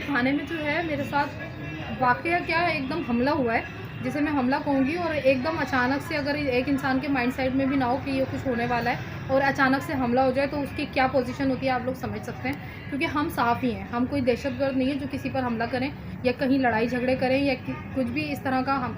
थाने में जो है मेरे साथ वाक़या क्या एकदम हमला हुआ है, जिसे मैं हमला कहूँगी। और एकदम अचानक से अगर एक इंसान के माइंड सेट में भी ना हो कि ये कुछ होने वाला है और अचानक से हमला हो जाए तो उसकी क्या पोजीशन होती है आप लोग समझ सकते हैं। क्योंकि हम साफ़ ही हैं, हम कोई दहशतगर्द नहीं है जो किसी पर हमला करें या कहीं लड़ाई झगड़े करें या कुछ भी इस तरह का हम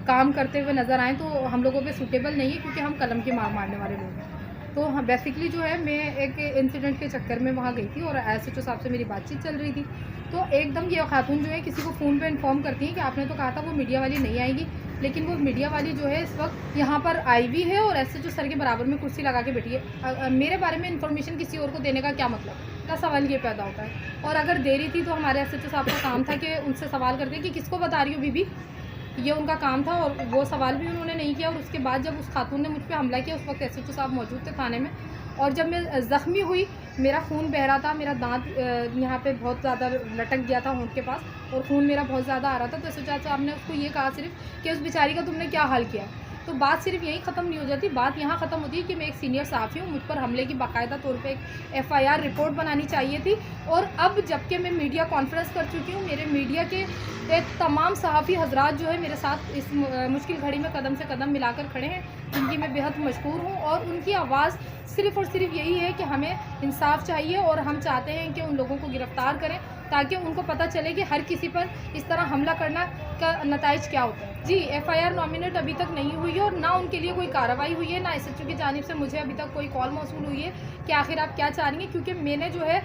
काम करते हुए नज़र आएँ तो हम लोगों पे सूटेबल नहीं है, क्योंकि हम कलम की मार मारने वाले लोग हैं। तो हाँ, बेसिकली जो है मैं एक इंसिडेंट के चक्कर में वहाँ गई थी और एसएचओ साहब से मेरी बातचीत चल रही थी। तो एकदम ये खातून जो है किसी को फ़ोन पे इन्फॉर्म करती है कि आपने तो कहा था वो मीडिया वाली नहीं आएगी, लेकिन वो मीडिया वाली जो है इस वक्त यहाँ पर आई भी है और एसएचओ सर के बराबर में कुर्सी लगा के बैठी है। मेरे बारे में इन्फॉर्मेशन किसी और को देने का क्या मतलब? का सवाल ये पैदा होता है। और अगर दे रही थी तो हमारे एसएचओ साहब का काम था कि उनसे सवाल करते कि किसको बता रही हो बीबी, ये उनका काम था। और वो सवाल भी उन्होंने नहीं किया। और उसके बाद जब उस खातून ने मुझ पे हमला किया उस वक्त एसएचओ साहब मौजूद थे थाने में। और जब मैं ज़ख्मी हुई, मेरा खून बह रहा था, मेरा दांत यहाँ पे बहुत ज़्यादा लटक गया था होंठ के पास और खून मेरा बहुत ज़्यादा आ रहा था। तो एसएचओ साहब ने उसको ये कहा सिर्फ कि उस बेचारी का तुमने क्या हाल किया। तो बात सिर्फ यहीं ख़त्म नहीं हो जाती, बात यहाँ ख़त्म होती है कि मैं एक सीनियर सहाफ़ी हूँ, मुझ पर हमले की बाकायदा तौर पे एक एफआईआर रिपोर्ट बनानी चाहिए थी। और अब जबकि मैं मीडिया कॉन्फ्रेंस कर चुकी हूँ, मेरे मीडिया के तमाम सहाफ़ी हजरात जो है मेरे साथ इस मुश्किल घड़ी में कदम से कदम मिलाकर खड़े हैं, जिनकी मैं बेहद मशकूर हूँ। और उनकी आवाज़ सिर्फ़ और सिर्फ यही है कि हमें इंसाफ चाहिए और हम चाहते हैं कि उन लोगों को गिरफ़्तार करें ताकि उनको पता चले कि हर किसी पर इस तरह हमला करना का नताइज क्या होता है। जी, एफआईआर नॉमिनेट अभी तक नहीं हुई है और ना उनके लिए कोई कार्रवाई हुई है, ना एसएचओ की जानिब से मुझे अभी तक कोई कॉल मौसूल हुई है कि आखिर आप क्या चाह रही हैं। क्योंकि मैंने जो है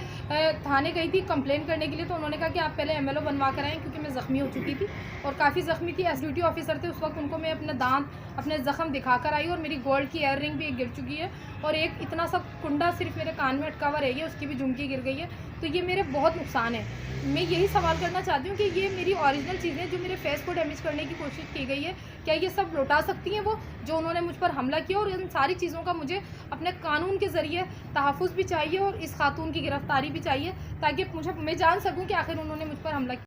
थाने गई थी कंप्लेन करने के लिए, तो उन्होंने कहा कि आप पहले एमएलओ बनवा कर आएँ, क्योंकि मैं ज़ख्मी हो चुकी थी और काफ़ी ज़ख्मी थी। एस ड्यूटी ऑफिसर थे उस वक्त, उनको मैं अपने दांत अपने ज़ख्म दिखा कर आई और मेरी गोल्ड की ईयर रिंग भी गिर चुकी है और एक इतना सा कुंडा सिर्फ मेरे कान में अटका हुआ रह गया, उसकी भी झुमकी गिर गई है। तो ये मेरे बहुत नुकसान है। मैं यही सवाल करना चाहती हूँ कि ये मेरी ओरिजिनल चीज़ें जो मेरे फेस को डैमेज करने की कोशिश की गई है, क्या ये सब लौटा सकती हैं वो जो उन्होंने मुझ पर हमला किया। और इन सारी चीज़ों का मुझे अपने कानून के ज़रिए तहफ़्फ़ुज़ भी चाहिए और इस खातून की गिरफ़्तारी भी चाहिए, ताकि मुझे मैं जान सकूँ कि आखिर उन्होंने मुझ पर हमला